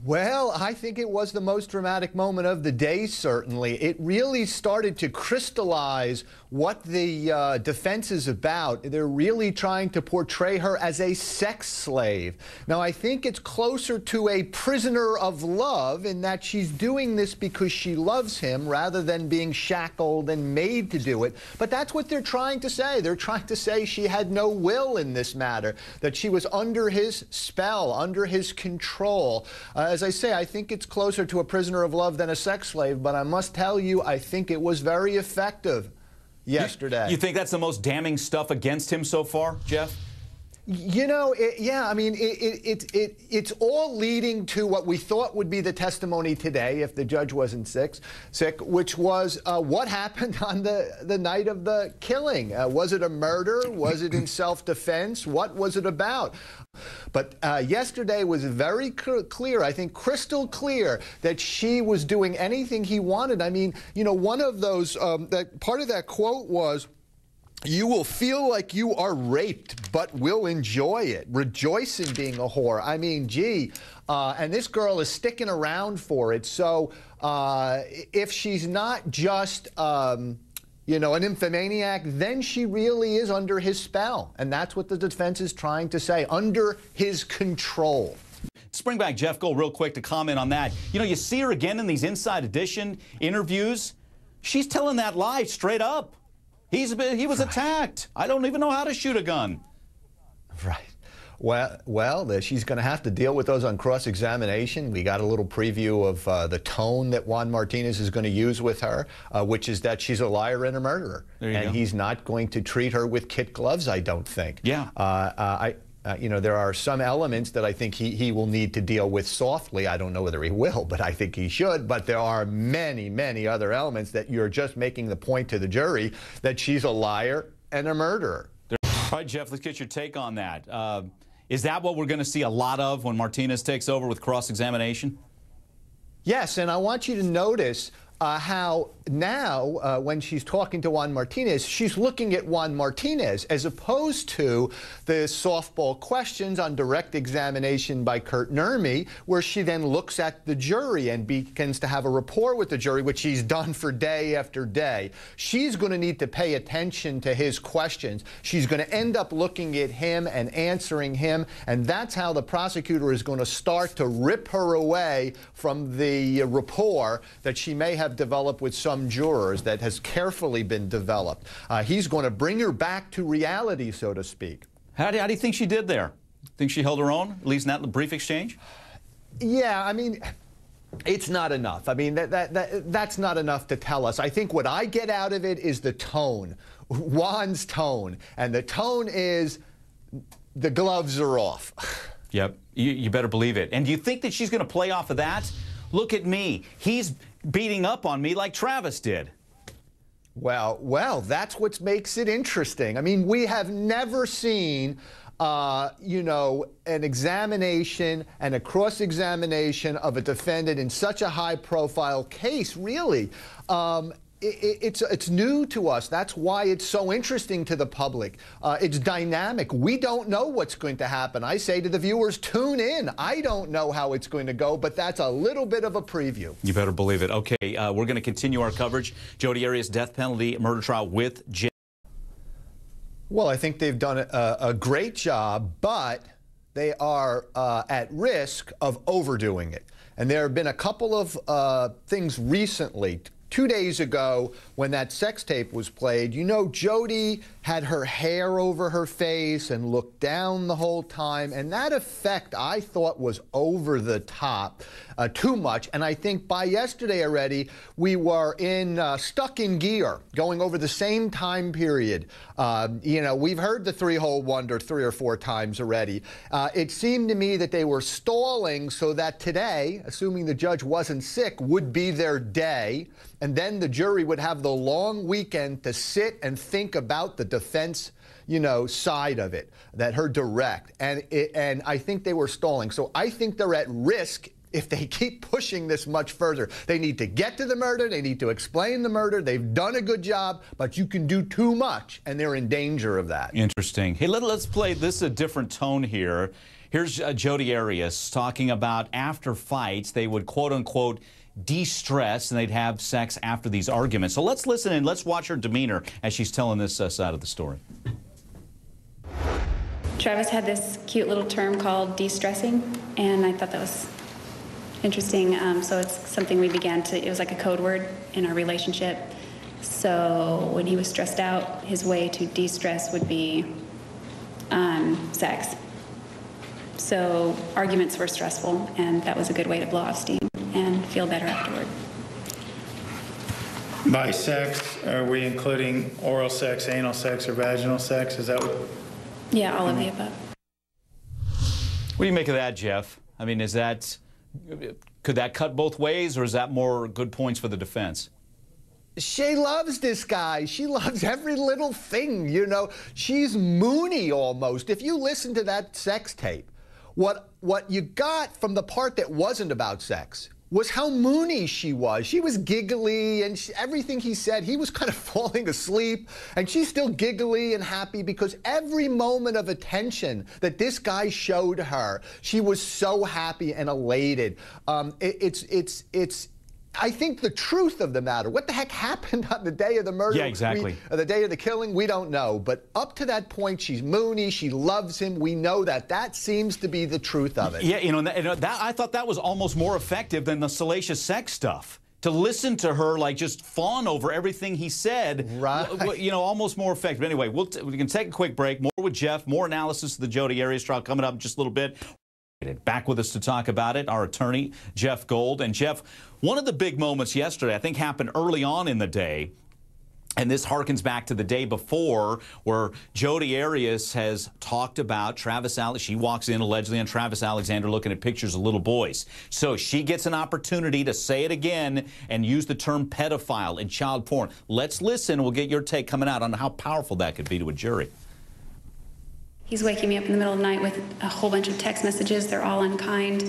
Well, I think it was the most dramatic moment of the day, certainly. It really started to crystallize what the defense is about. They're really trying to portray her as a sex slave. Now, I think it's closer to a prisoner of love in that she's doing this because she loves him rather than being shackled and made to do it. But that's what they're trying to say. They're trying to say she had no will in this matter, that she was under his spell, under his control. As I say, I think it's closer to a prisoner of love than a sex slave, but I must tell you, I think it was very effective yesterday. You think that's the most damning stuff against him so far, Jeff? You know, yeah, I mean, it's all leading to what we thought would be the testimony today if the judge wasn't sick, which was what happened on the night of the killing. Was it a murder? Was it in self-defense? What was it about? But yesterday was very clear, I think crystal clear, that she was doing anything he wanted. I mean, you know, one of those, that part of that quote was, "You will feel like you are raped, but will enjoy it. Rejoice in being a whore." I mean, gee, and this girl is sticking around for it. So if she's not just, you know, an nymphomaniac, then she really is under his spell. And that's what the defense is trying to say, under his control. Bring back Jeff Gold real quick to comment on that. You know, you see her again in these Inside Edition interviews. She's telling that lie straight up. He was attacked. I don't even know how to shoot a gun. Right. Well, she's going to have to deal with those on cross-examination. We got a little preview of the tone that Juan Martinez is going to use with her, which is that she's a liar and a murderer. And he's not going to treat her with kid gloves, I don't think. Yeah. You know, there are some elements that I think he will need to deal with softly. I don't know whether he will, but I think he should. But there are many, many other elements that you're just making the point to the jury that she's a liar and a murderer. All right, Jeff, let's get your take on that. Is that what we're going to see a lot of when Martinez takes over with cross-examination? Yes, and I want you to notice how now, when she's talking to Juan Martinez, she's looking at Juan Martinez as opposed to the softball questions on direct examination by Kurt Nurmi, where she then looks at the jury and begins to have a rapport with the jury, which she's done for day after day. She's going to need to pay attention to his questions. She's going to end up looking at him and answering him, and that's how the prosecutor is going to start to rip her away from the rapport that she may have developed with some jurors, that has carefully been developed. He's going to bring her back to reality, so to speak. How do you think she did there? Think she held her own, at least in that brief exchange? Yeah, I mean, it's not enough. I mean, that's not enough to tell us. I think what I get out of it is the tone, Juan's tone. And the tone is the gloves are off. Yep, you better believe it. And do you think that she's going to play off of that? Look at me. He's beating up on me like Travis did. Well, that's what makes it interesting. I mean, we have never seen, you know, an examination and a cross-examination of a defendant in such a high-profile case, really. It's new to us. That's why it's so interesting to the public. It's dynamic. We don't know what's going to happen. I say to the viewers, tune in. I don't know how it's going to go, but that's a little bit of a preview. You better believe it. Okay, we're going to continue our coverage. Jodi Arias death penalty murder trial with Jeff. Well, I think they've done a great job, but they are at risk of overdoing it. And there have been a couple of things recently. 2 days ago, when that sex tape was played, you know, Jodi had her hair over her face and looked down the whole time, and that effect, I thought, was over the top, too much. And I think by yesterday already, we were stuck in gear, going over the same time period. You know, we've heard the three-hole wonder 3 or 4 times already. It seemed to me that they were stalling so that today, assuming the judge wasn't sick, would be their day. And then the jury would have the long weekend to sit and think about the defense, you know, side of it, that her direct. And I think they were stalling. So I think they're at risk if they keep pushing this much further. They need to get to the murder. They need to explain the murder. They've done a good job, but you can do too much, and they're in danger of that. Interesting. Hey, let's play this a different tone here. Here's Jodi Arias talking about after fights, they would quote-unquote de-stress and they'd have sex after these arguments. So let's listen and let's watch her demeanor as she's telling this side of the story. Travis had this cute little term called de-stressing, and I thought that was interesting. So it's something we began to, it was like a code word in our relationship. So when he was stressed out, his way to de-stress would be sex. So arguments were stressful, and that was a good way to blow off steam and feel better afterward. By sex, are we including oral sex, anal sex, or vaginal sex? Is that what? Yeah, all of the above. What do you make of that, Jeff? I mean, is that, could that cut both ways, or is that more good points for the defense? She loves this guy. She loves every little thing, you know. She's moony almost. If you listen to that sex tape, what you got from the part that wasn't about sex was how moony she was. She was giggly, and everything he said, he was kind of falling asleep, and she's still giggly and happy because every moment of attention that this guy showed her, she was so happy and elated. I think the truth of the matter, what the heck happened on the day of the murder? Yeah, exactly. The day of the killing, we don't know. But up to that point, she's moony. She loves him. We know that. That seems to be the truth of it. Yeah, that I thought that was almost more effective than the salacious sex stuff. To listen to her, like, just fawn over everything he said, right? You know, almost more effective. Anyway, we can take a quick break. More with Jeff, more analysis of the Jodi Arias trial coming up in just a little bit. Back with us to talk about it, our attorney, Jeff Gold. And Jeff, one of the big moments yesterday, I think, happened early on in the day. And this harkens back to the day before where Jodi Arias has talked about Travis Alexander. She walks in allegedly on Travis Alexander looking at pictures of little boys. So she gets an opportunity to say it again and use the term pedophile and child porn. Let's listen. We'll get your take coming out on how powerful that could be to a jury. He's waking me up in the middle of the night with a whole bunch of text messages. They're all unkind.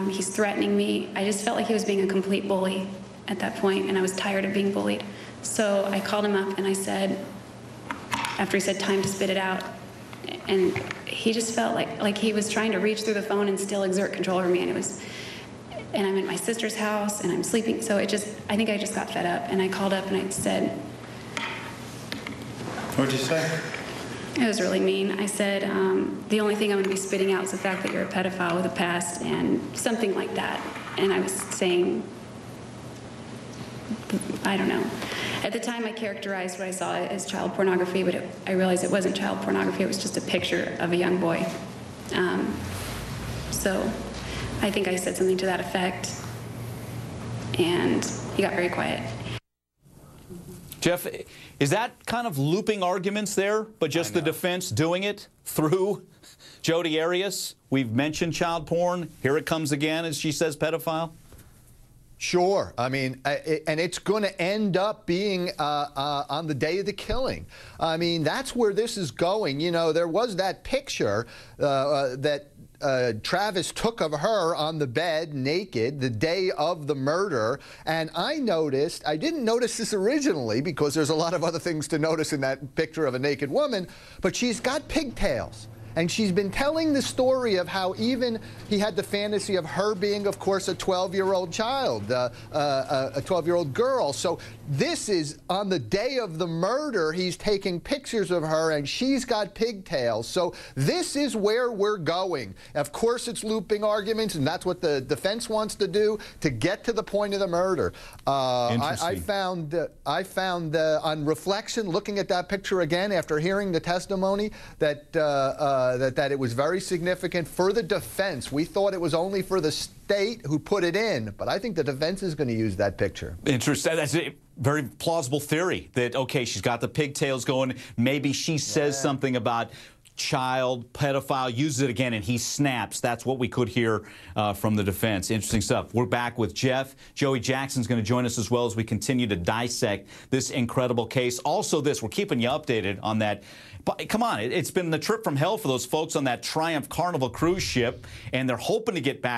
He's threatening me. I just felt like he was being a complete bully at that point, and I was tired of being bullied. So I called him up and I said, after he said time to spit it out, and he just felt like he was trying to reach through the phone and still exert control over me. And I'm at my sister's house and I'm sleeping. So I think I just got fed up, and I called up and I said, What'd you say? It was really mean. I said, the only thing I'm going to be spitting out is the fact that you're a pedophile with a past, and something like that. And I was saying, I don't know. At the time, I characterized what I saw as child pornography, but I realized it wasn't child pornography. It was just a picture of a young boy. So I think I said something to that effect, and he got very quiet. Jeff, is that kind of looping arguments there, but just the defense doing it through Jodi Arias? We've mentioned child porn. Here it comes again as she says pedophile. Sure. I mean, and it's going to end up being on the day of the killing. I mean, that's where this is going. You know, there was that picture that Travis took of her on the bed naked the day of the murder, and I didn't notice this originally because there's a lot of other things to notice in that picture of a naked woman, but she's got pigtails. And she's been telling the story of how even he had the fantasy of her being, of course, a 12-year-old child, a 12-year-old girl. So this is on the day of the murder, he's taking pictures of her, and she's got pigtails. So this is where we're going. Of course, it's looping arguments, and that's what the defense wants to do to get to the point of the murder. I found on reflection, looking at that picture again after hearing the testimony, that that it was very significant for the defense. We thought it was only for the state who put it in, but I think the defense is going to use that picture. Interesting. That's a very plausible theory that, okay, she's got the pigtails going. Maybe she says something about child, pedophile, uses it again, and he snaps. That's what we could hear from the defense. Interesting stuff. We're back with Jeff. Joey Jackson's going to join us as well as we continue to dissect this incredible case. Also we're keeping you updated on that. But come on, it's been the trip from hell for those folks on that Triumph Carnival cruise ship, and they're hoping to get back